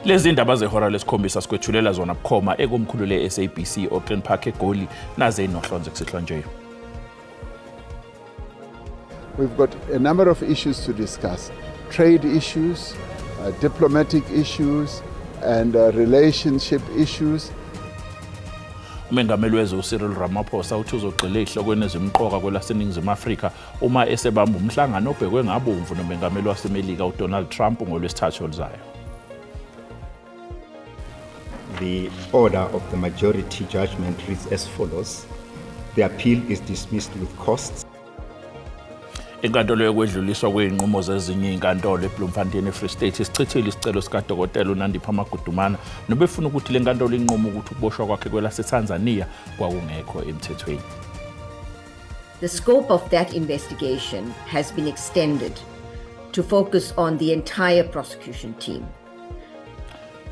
Lezi indaba zehora lesikhombisa sikwethulela zona bukhoma ekomkhulu le-SABC Auckland Park eGoli naze inohlonze kusihlonje. We've got a number of issues to discuss. Trade issues, diplomatic issues and relationship issues. Umengameli wezwe uCyril Ramaphosa uthi uzogxila ezihlokweni ezimqoka kwelaseNingizimu Afrika uma esebamba umhlangano obhekwe ngabomvu nomengameli waseMelika uDonald Trump ngolwesithathu oluzayo. The order of the majority judgment reads as follows. The appeal is dismissed with costs. Inkantolo yokwedluliswa kweinqumo zezinye inkantolo eBloemfontein eFree State isichithile isicelo sikaDokotela uNandipha Magudumana nobefuna ukuthi le nkantolo inqumo ukuthi ukuboshwa kwakhe kwelaseTanzania kwakungekho emthethweni. The scope of that investigation has been extended to focus on the entire prosecution team.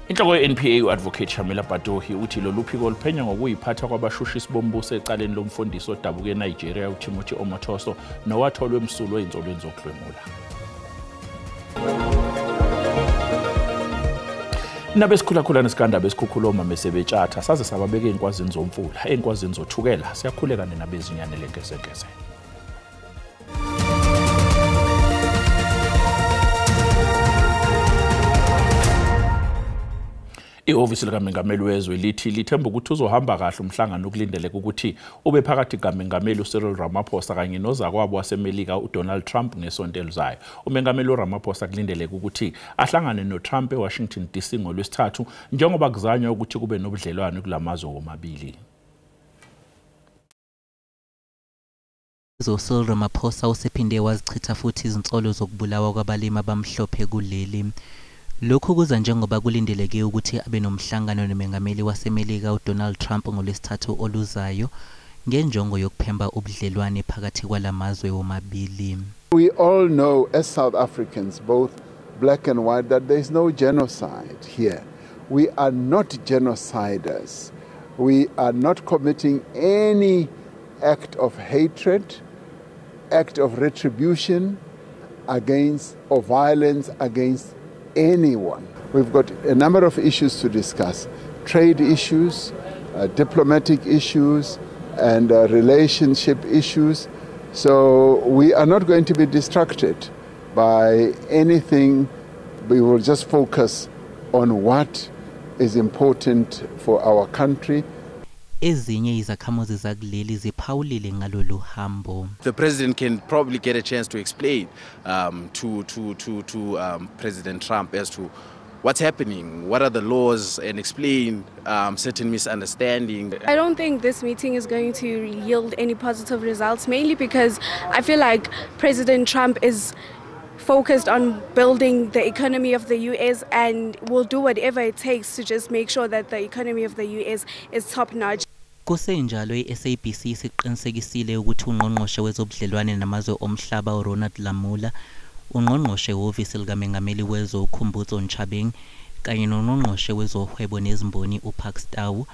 Inhloko ye-NPA u-Advocate Shamila Batohi uthi lolu phiko luphenya ngokuyiphatha kwabashushisi bombuso ecaleni lomfundisi odabuke eNigeria uTimothy Omotoso nowatholwe emsulwa ey'nsolweni zokudlwengula. Nabesikhulakhulana isikandaba esikhuluma mesebetshatha saze sababeka ey'nkwazini zomfula ey'nkwazini zothukela siyakhuleka nenabezinyane lenkesengeze. Ihhovisi likaMengameli wezwe lithi lithemba ukuthi uzohamba kahle umhlangano okulindeleka ukuthi ube phakathi kaMengameli uCyril Ramaphosa kanye nozakwabo waseMelika uDonald Trump ngesonto elizayo. UMengameli uRamaphosa kulindeleka ukuthi ahlangane noTrump eWashington DC ngolwesithathu njengoba kuzanywa ukuthi kube nobudlelwano kulamazwe womabili. Cyril Ramaphosa usephinde wazichitha futhi izinsolo zokubulawa kwabalimi abamhlophe kuleli. Lokhu kuza njengoba kulindeleke ukuthi abe nomhlangano nomengameli waseMelika uDonald Trump ngolwesithathu oluzayo ngenjongo yokuphemba ubudlelwane phakathi kwalamazwe womabili. We all know as South Africans, both black and white, that there is no genocide here. We are not genociders. We are not committing any act of hatred, act of retribution against or violence against anyone. We've got a number of issues to discuss. Trade issues, diplomatic issues and relationship issues. So we are not going to be distracted by anything. We will just focus on what is important for our country. Ezinye izakhamuzi zakuleli ziphawulile ngalolu hambo. The president can probably get a chance to explain to President Trump as to what's happening, what are the laws, and explain certain misunderstandings. I don't think this meeting is going to yield any positive results, mainly because I feel like President Trump is focused on building the economy of the US and will do whatever it takes to just make sure that the economy of the US is top-notch. Kusenjalo iSABC isiqinisekisile ukuthi ungqongqoshe wezobudlelwane namazwe omhlaba uRonald Lamula, ungqongqoshe wehhovisi likaMengameli wezwe uKhumbudzo Ntshavheni kanye nongqongqoshe wezohwebo nezimboni uPakstow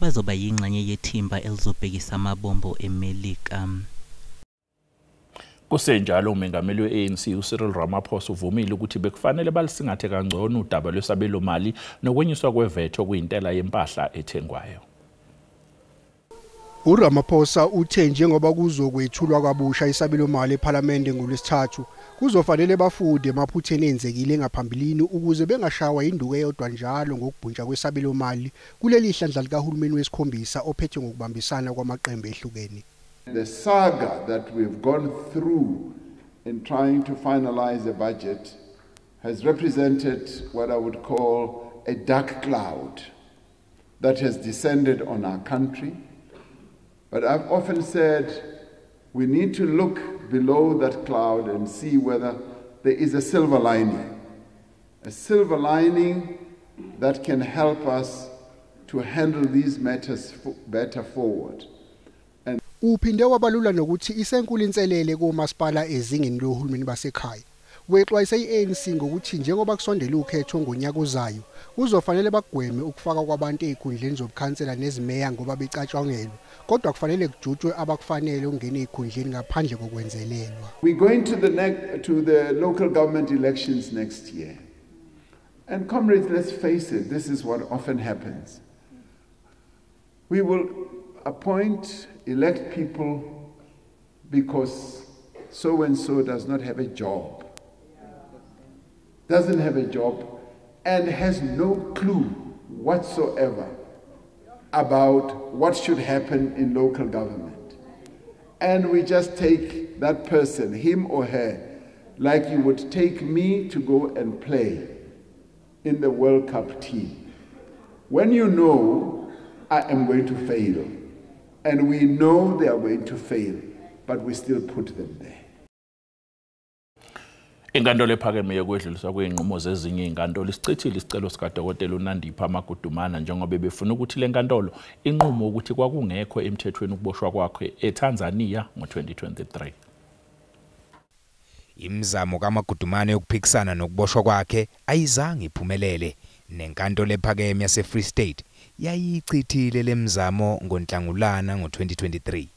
bazoba yingxenye yethimba elizobhekisa amabombo eMelika. Kusenjalo umengameli we-ANC uCyril Ramaphosa uvumile ukuthi bekufanele balisingathe kangcono udaba lwesabelo mali nokwenyuswa kwevetho kuyintela yempahla ethengwayo. uRamaphosa uthe njengoba kuzokwethulwa kabusha isabelo mali eParliament ngolwesithathu kuzofanele bafunde emaphutheni enzekile ngaphambilini ukuze bengashawa induku eyodwa njalo ngokubhuntsha kwesabelo mali kuleli hlandla likahulumeni wesikhombisa ophethe ngokubambisana kwamaqembu ehlukene. The saga that we've gone through in trying to finalize a budget has represented what I would call a dark cloud that has descended on our country. But I've often said we need to look below that cloud and see whether there is a silver lining that can help us to handle these matters better forward. Uphinde wabalula nokuthi isenkulu inselele kumasipala ezingeni lohulumeni basekhaya. Wexwayise iANC ngokuthi njengoba kusondela ukhetho ngonyaka ozayo, kuzofanele bagweme ukufaka kwabantu ezikhundleni zobukhansela nezimeya ngoba becatshangelwa, kodwa kufanele kujutshwe abakufanele ungena ezikhundleni ngaphandle kokwenzelelwa. We're going to the local government elections next year. And comrades, let's face it, this is what often happens. We will appoint, elect people because so-and-so does not have a job, doesn't have a job, and has no clue whatsoever about what should happen in local government. And we just take that person, him or her, like you would take me to go and play in the World Cup team. When you know I am going to fail, and we know they are going to fail, but we still put them there. Inkantolo ephakeme yokwedluliswa kweinqumo zezinye inkantolo isichithile isicelo sikaDokotela uNandipha Magudumana njengoba befuna ukuthi le nkantolo inqumo ukuthi kwakungekho emthethweni ukuboshwa kwakhe eTanzania ngo-2023. Imizamo kaMagudumane yokuphikisana nokuboshwa kwakhe ayizange iphumelele nenkantolo ephakeme yase Free State yayichithile lemizamo ngoNhlangulana ngo-2023.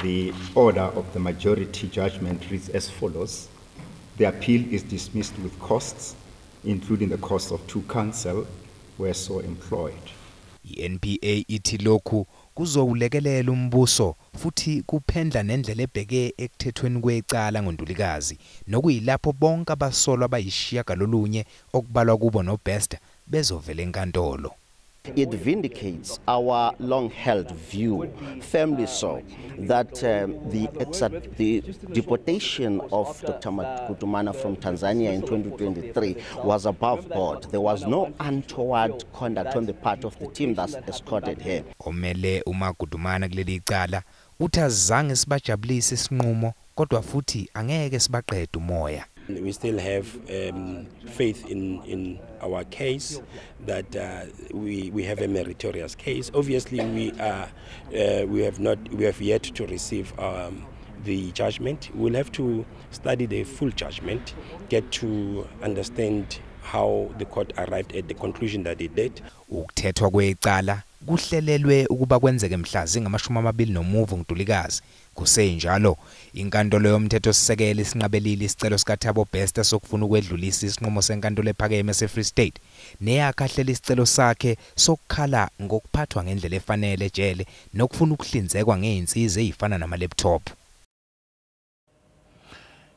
The order of the majority judgment reads as follows. The appeal is dismissed with costs, including the cost of 2 counsel were so employed. I-NPA ithi lokhu kuzowulekelela umbuso futhi kuphendla nendlela ebheke ekuthethweni kwecala ngoNtulikazi nokuyilapho bonke abasolwa abayishiyagalolunye okubalwa kubo noBester bezovela enkantolo. It vindicates our long-held view, firmly so, that the deportation of Dr. Magudumana from Tanzania in 2023 was above board. There was no untoward conduct on the part of the team that escorted him. Omele uMagudumana kuleli icala uthi azange sibajabulise isinqumo kodwa futhi angeke sibaqede umoya. We still have faith in our case that we have a meritorious case. Obviously, we have yet to receive the judgment. We'll have to study the full judgment, get to understand how the court arrived at the conclusion that it did. Ukuthethwa kwecala kuhlelelwe ukuba kwenzeke mhla zingama-29 ngoNtulikazi. Kusenjalo inkantolo yomthetho sisekele isinqabelile isicelo sikaThabo Bester sokufuna ukwedlulisa isinqumo senkantolo ephakeme se-Free State neyakhahlela isicelo sakhe sokukhala ngokuphathwa ngendlela efanele ejele nokufuna ukuhlinzekwa ngeinsiza ezifana nama-laptop.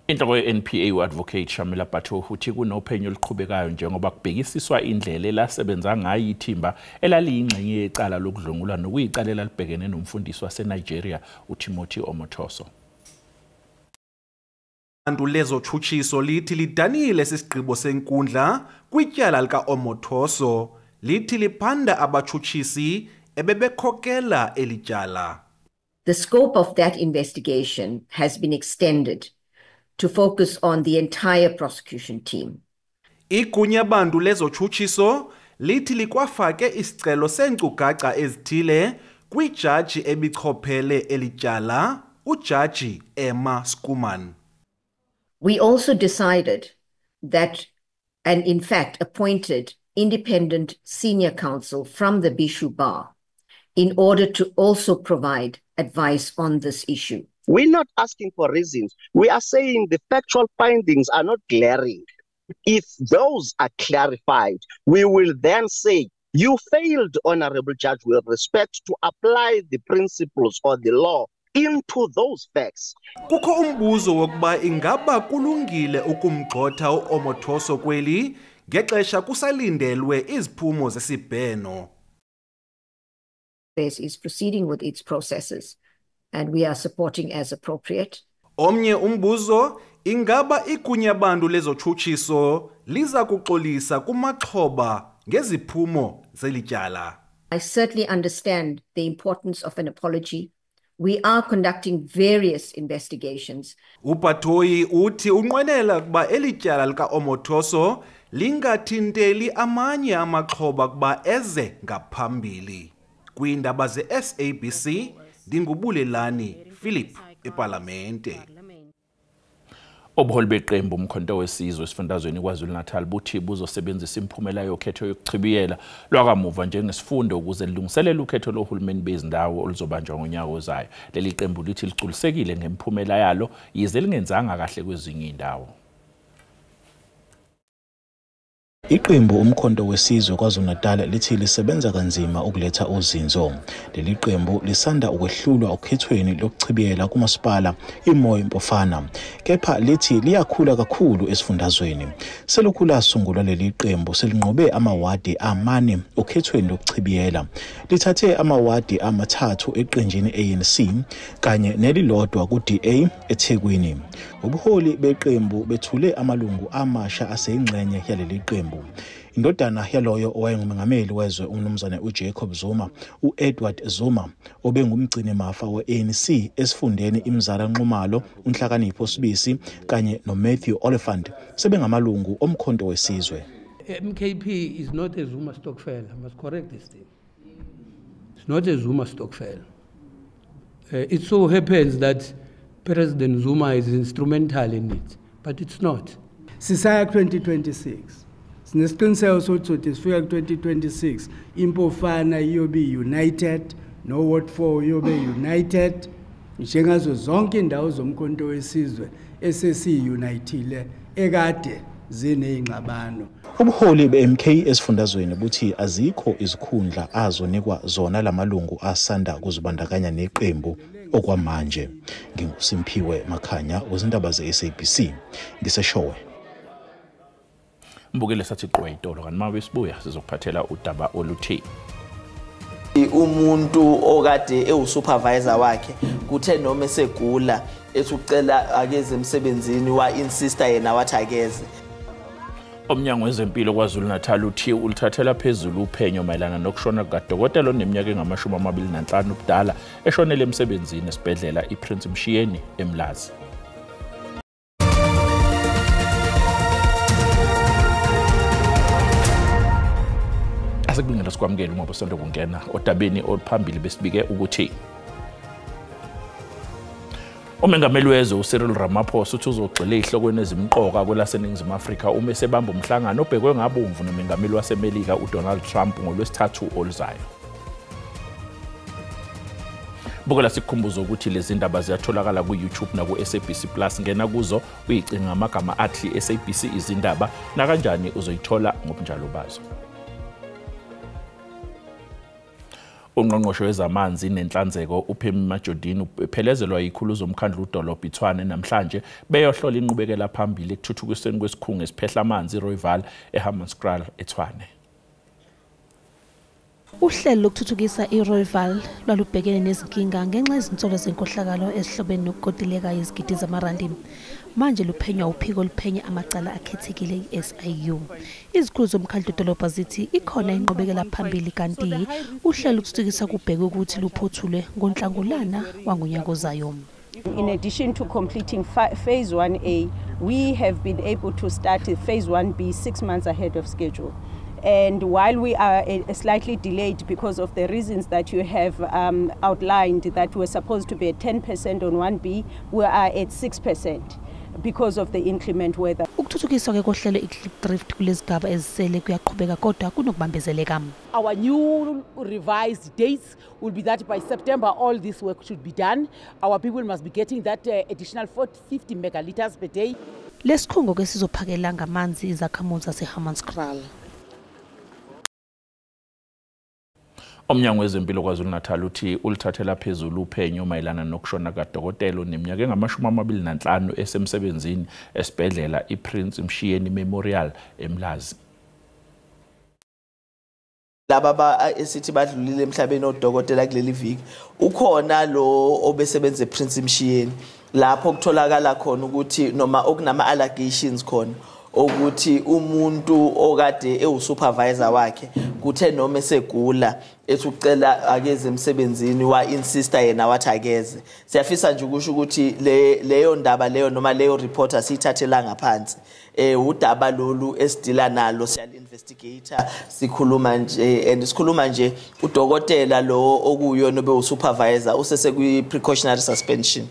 Inhloko ye-NPA u-Advocate Shamila Batho uthi kunophenyo oluqhubekayo njengoba kubhekisiswa indlela elasebenza ngayo ithimba elaliyingxenye yecala lokudlungula nokuyicalela libhekene nomfundisi waseNigeria uTimothy Omothoso. Abantu lezotshutshiso lithi lidanile sisigqibo senkundla kwityala lika-Omothoso lithi liphanda abatshutshisi ebebekhokela elityala. The scope of that investigation has been extended to focus on the entire prosecution team. Igunya bantu lezotshutshiso lithi likwafake isicelo senkcukacha ezithile kwijaji ebichophele elityala ujaji Emma Skuman. We also decided that, and in fact appointed, independent senior counsel from the Bishu Bar in order to also provide advice on this issue. We're not asking for reasons. We are saying the factual findings are not glaring. If those are clarified, we will then say, you failed, Honorable Judge, with respect to apply the principles or the law into those facts. Kukho umbuzo wokuba ingaba kulungile ukumgxotha uOmothoso kweli ngexesha kusalindelwe iziphumo zesibheno. Is proceeding with its processes, and we are supporting as appropriate. Omnye umbuzo ingaba igunya bantu lezotshutshiso liza kuxolisa kumaxhoba ngeziphumo zelityala. I certainly understand the importance of an apology. We are conducting various investigations. Upathoyi uthi unqwenela kuba elityala likaOmothoso lingathinteli amanye amaxhoba kuba eze ngaphambili. Kwiindaba ze-SABC Dingubulelani Philip eParlamente. Obuholi beqembu umkhonto wesizwe esifundazweni KwaZulu-Natal buthi buzosebenzisa imphumela yokhetho yokuchibiyela lwakamuva njengesifundo ukuze lilungiselele ukhetho lohulumeni bezindawo oluzobanjwa ngonyaka ozayo. Leli qembu lithi liculisekile ngemphumela yalo yize lingenzanga kahle kwezinye indawo. Iqembu umkhonto wesizwe KwaZulu-Natal lithi lisebenza kanzima ukuletha uzinzo. Leli qembu lisanda ukwehlulwa okhethweni lokuchibiyela kumasipala iMoyo Mpofana. Kepha lithi liyakhula kakhulu esifundazweni. Selokhu lasungulwa leli qembu selinqobe amawadi amane okhethweni lokuchibiyela. Lithathe amawadi amathathu eqenjini ANC kanye nelilodwa ku-DA eThekwini. Ubuholi beqembu bethule amalungu amasha aseyingxenye yaleli qembu. Indodana yaloyo owayengumengameli wezwe uMnumzana uJacob Zuma, uEdward Zuma, obengumgcini mafa we-ANC esifundeni iMzala Nxumalo, uNhlakanipho Sibisi kanye noMatthew Oliphant sebengamalungu omkhonto wesizwe. MKP is not a Zuma Stokvel. I must correct this thing. It's not a Zuma Stokvel. It so happens that President Zuma is instrumental in it, but it's not. Sisaya 2026. Sinesiqiniseko sokuthi sifika 2026 Impofana iyobe united, no Ward 4 iyobe united. Njengazo zonke indawo zomkhonto wesizwe esesiyunitile ekade zinezingxabano. Ubuholi beMK esifundazweni buthi azikho izikhundla azonikwa zona lamalungu asanda kuzibandakanya neqembu okwamanje. NginguSimphiwe Makhanya wezindaba zeSABC ngiseshowe. Mbukele sathi qwe itolo kanti mabe sibuya sizokuphathela udaba oluthi umuntu okade ewusupervisor wakhe kuthe noma esegula esucela akeze emsebenzini wa insista yena wathi akeze. Omnyango wezempilo KwaZulu-Natal uthi ulithathela phezulu uphenyo mayelana nokushona kukaDokotela oneminyaka engama-25 ubudala eshonele emsebenzini esibhedlela iPrince Mshiyeni eMlazi. Asekubingela sikwamukela uma bosonto kungena odabeni oluphambili besibike ukuthi umengameli wezwe uCyril Ramaphosa uthi uzogxila ezihlokweni ezimqoka kwelaseNingizimu Afrika uma esebamba umhlangano obhekwe ngabomvu nomengameli waseMelika uDonald Trump ngoLwesithathu oluzayo. Bukela sikhumbuzo ukuthi lezi ndaba ziyatholakala ku-YouTube na ku-SABC Plus. Ngena kuzo uyicinga amagama athi SABC izindaba na kanjani uzoyithola ngobunjalo bazo. Ungqongqoshe wezamanzi nenhlanzeko uPhemi Majodini uphelezelwa ikhulu zomkhandlu uDolobha iTshwane namhlanje beyohlola inqubekela phambili ekuthuthukisweni kwesikhungo esiphehla amanzi iRooival eHammanskraal eTshwane. Uhlelo lokuthuthukisa iRooival lwalubhekene nezinkinga ngenxa yezinsolo zenkohlakalo esihlobene nokugodileka izigidi zamarandi. Manje luphenywa uphiko luphenya amacala akhethekile iSIU. Izikhulu zomkhandlu dolobha zithi ikhona inqubekela phambili kanti uhlelo lokuthuthukisa kubhekwe ukuthi luphothulwe ngoNhlangulana wangonyaka ozayo. In addition to completing phase 1A, we have been able to start phase 1B 6 months ahead of schedule. And while we are slightly delayed because of the reasons that you have outlined, that we're supposed to be at 10% on 1B, we are at 6% because of the inclement weather. Ukuthuthukiswa ke kohlelo iClipdrift kulezigaba ezisele kuyaqhubeka kodwa kunokubambezeleka. Our new revised dates will be that by September all this work should be done. Our people must be getting that additional 50 megaliters per day. Lesikhungo ke sizophakela ngamanzi izakhamuzi zaseHammanskraal. Omnyango wezempilo KwaZulu-Natal uthi ulithathela phezulu uphenyo mayelana nokushona kaDokotela oneminyaka engama-25 esemsebenzini esibhedlela iPrince Mshiyeni Memorial eMlazi. Laba esithi badlulile emhlabeni oDokotela kuleli viki ukhona lo obesebenza ePrince Mshiyeni lapho kutholakala khona ukuthi noma okunama allegations khona ukuthi umuntu okade ewusupervisor wakhe kuthe noma esegula esucela akeze emsebenzini wa insista yena wathi akeze. Siyafisa nje ukusho ukuthi leyo ndaba leyo noma leyo report asithathela ngaphansi. Udaba lolu esidila nalo siyal investigator sikhuluma nje and sikhuluma nje uDokotela lo okuyona bewusupervisor usese kwi precautionary suspension.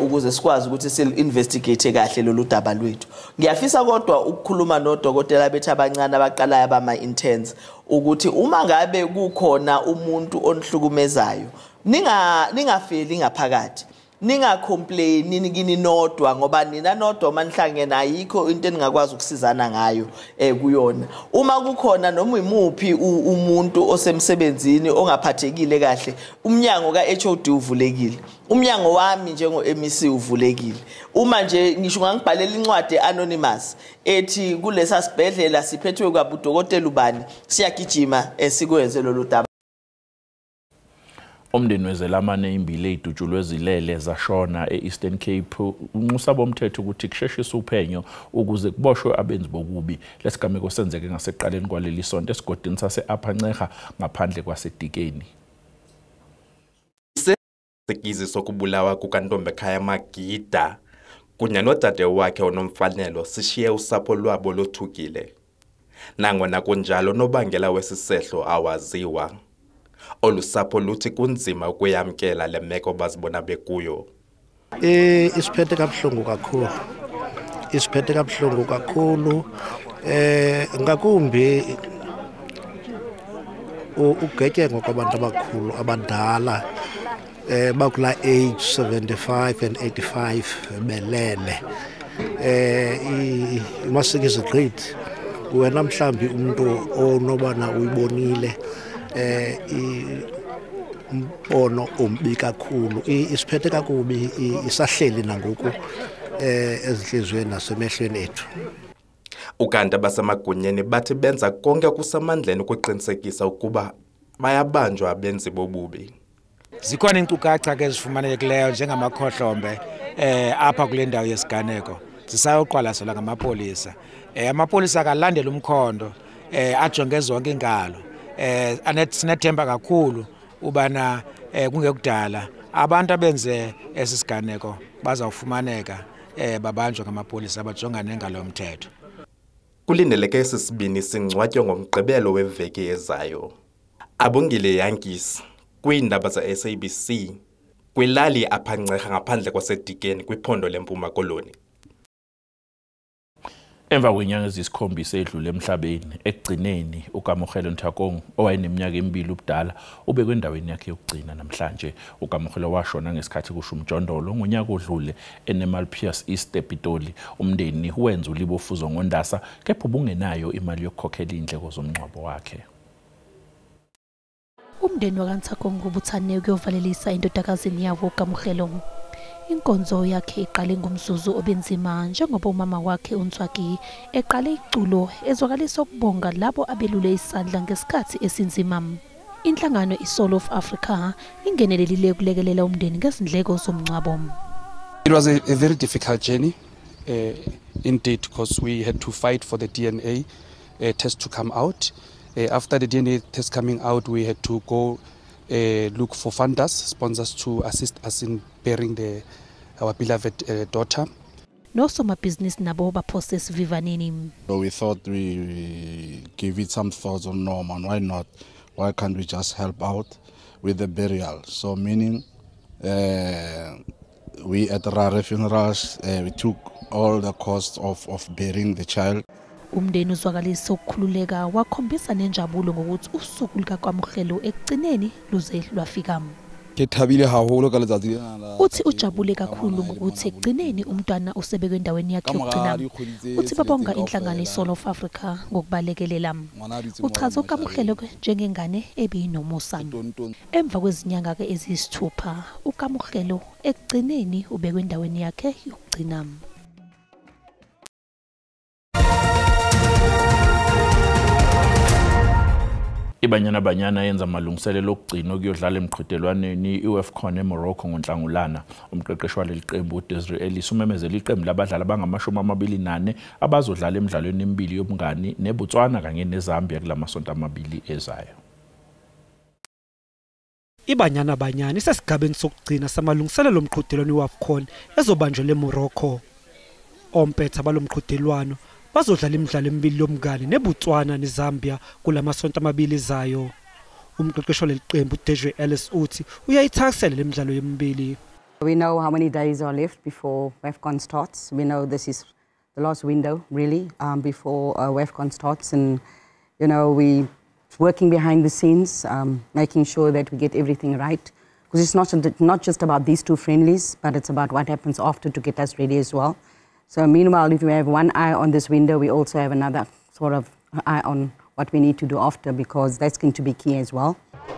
Ukuze sikwazi ukuthi sil-investigate kahle lolu daba lwethu. Ngiyafisa kodwa ukukhuluma noDokotela bethi abancane abaqalayo abama-interns ukuthi uma ngabe kukhona umuntu onihlukumezayo ningafeli ngaphakathi ningacomplaini nikini nodwa ngoba nina nodwa manihlangene ayikho into eningakwazi ukusizana ngayo kuyona. Uma kukhona noma imuphi umuntu osemsebenzini ongaphathekile kahle, umnyango kaHOD uvulekile. Umnyango wami njengo MEC uvulekile. Uma nje ngisho ngangibhalela incwadi anonymous ethi kulesa sibhedlela siphethwe kwabudokotela ubani siyagijima esikwenze lolu daba. Umndeni wezelamane imbili eyidutshulwe ezilele zashona e-Eastern Cape unxusa bomthetho ukuthi kusheshise uphenyo ukuze kuboshwe abenzi bokubi. Lesigameko senzeke ngaseqaleni kwaleli sonto esigodini sase-Aphanceha ngaphandle kwaseDikeni. Isikizi sokubulawa kukaNtombekhaya Magida kunye nodade wakhe onomfanelo sishiye usapho lwabo lothukile. Nangona kunjalo nobangela wesisehlo awaziwa. Olusapho luthi kunzima ukuyamkela le meko bazibona bekuyo. Isiphethe kabuhlungu kakhulu. Isiphethe kabuhlungu kakhulu. Ngakumbi ugetyengo kwabantu abakhulu abadala bakula age 75 and 85 belele. Imasikizi great. Wena mhlambi umuntu onobana uyibonile umbono ombi kakhulu. Isiphethe kakubi isahleli nangoku ezinhlizweni nasemehlweni ethu. Ukanti abasemagunyeni bathi benza konke kusamandleni ukuqinisekisa ukuba bayabanjwa abenzi bobubi. Zikhona inkcukacha ke ezifumanekileyo njengamakhohlombe apha kule ndawo yesiganeko zisayoqwalaselwa ngamapolisa. Amapolisa akalandela umkhondo ajonge zonke inkalo. Sinethemba kakhulu ubana kungekudala abantu abenze esisiganeko bazawufumaneka babanjwa ngamapolisa abajongana nengalo yomthetho. Kulindeleke isibini singcwatywe ngomgqibelo weveki ezayo. Abongile Yankees kwiindaba za-SABC kwilali Aphanceha ngaphandle kwaseDikeni kwiphondo leMpuma Koloni. Emva kwenyanga ezisikhombisa edlule emhlabeni ekugcineni uKamokhelo Nthakong owayeneminyaka emibili ubudala ubekwe endaweni yakhe yokugcina namhlanje. uKamokhelo washona ngesikhathi kusho umjondolo ngonyaka odlule eNemalpias East ePitoli. Umndeni wenza ulibofuzo ngondasa kepha ubungenayo imali yokukhokhela indleko zomngcwabo wakhe. Umndeni wakaNthakong ubuthane ukuyovalelisa indodakazini yabo uKamokhelo. Inkonzo yakhe iqale ngomzuzu obenzima njengoba umama wakhe uNtswaki eqale iculo ezwakalisa ukubonga labo abelule isandla ngesikhathi esinzima. Inhlangano iSoul of Africa ingenelelile ukulekelela umndeni ngezindleko zomngcwabo. It was a very difficult journey indeed, because we had to fight for the DNA test to come out. After the DNA test coming out, we had to go look for funders, sponsors to assist us in burying our beloved daughter. No summer business nabo baposes vivanini. So we thought we give it some thoughts on Norman. Why not? Why can't we just help out with the burial? So meaning we at Rare Funerals, we took all the costs of burying the child. Umndeni uzwakalisa ukukhululeka wakhombisa nenjabulo ngokuthi usuku likaKamokhelo ekugcineni luze lwafika. Uthi ujabule kakhulu ngokuthi ekugcineni umntwana usebekwe endaweni yakhe yokugcina. Uthi babonga inhlangano iSoul of Africa ngokubalekelela. Uchaza uKamokhelo njengengane ebiyinomusa. Emva kwezinyanga ke eziyisithupha uKamokhelo ekugcineni ubekwe endaweni yakhe yokugcina. Ibanyana Banyana yenza amalungiselelo okugcina ukuyodlala emqhudelwaneni iWAFCON eMorocco ngoNhlangulana. Umqeqeshi waleli qembu uDesiree Ellis umemezela iqembu labadlali abangama-24 abazodlala emidlalweni emibili yobungani neBotswana kanye neZambia kulamasonto amabili ezayo. Ibanyana Banyana isesigabeni sokugcina samalungiselelo omqhudelwano iWAFCON ezobanjelwa eMorocco. Ompetha balomqhudelwano bazodlala imidlalo emibili yomngane neBotswana neZambia kulamasonto amabili ezayo. Umqeqeshi waleli qembu uDesiree Ellis uthi uyayithakasela le midlalo yemibili. We know how many days are left before WAFCON starts. We know this is the last window really before WAFCON starts, and we working behind the scenes, making sure that we get everything right, because it's not just about these two friendlies, but it's about what happens after to get us ready as well. So meanwhile, if we have one eye on this window, we also have another sort of eye on what we need to do after, because that's going to be key as well.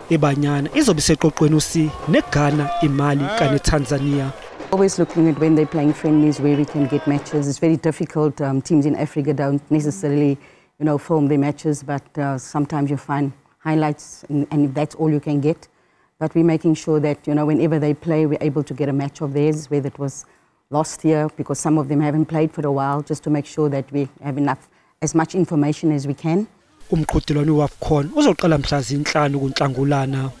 iBanyana izobe iseqoqweni usi neGhana, iMali kanye Tanzania. Always looking at when they're playing friendlies where we can get matches. It's very difficult. Teams in Africa don't necessarily, film their matches, but sometimes you find highlights, and if that's all you can get. But we're making sure that, whenever they play, we're able to get a match of theirs, whether it was last year, because some of them haven't played for a while, just to make sure that we have as much information as we can. Umqhudelwano weAFCON uzoqala mhla zi-5 kuNhlangulana.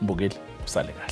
Mbukeli, usale kahle.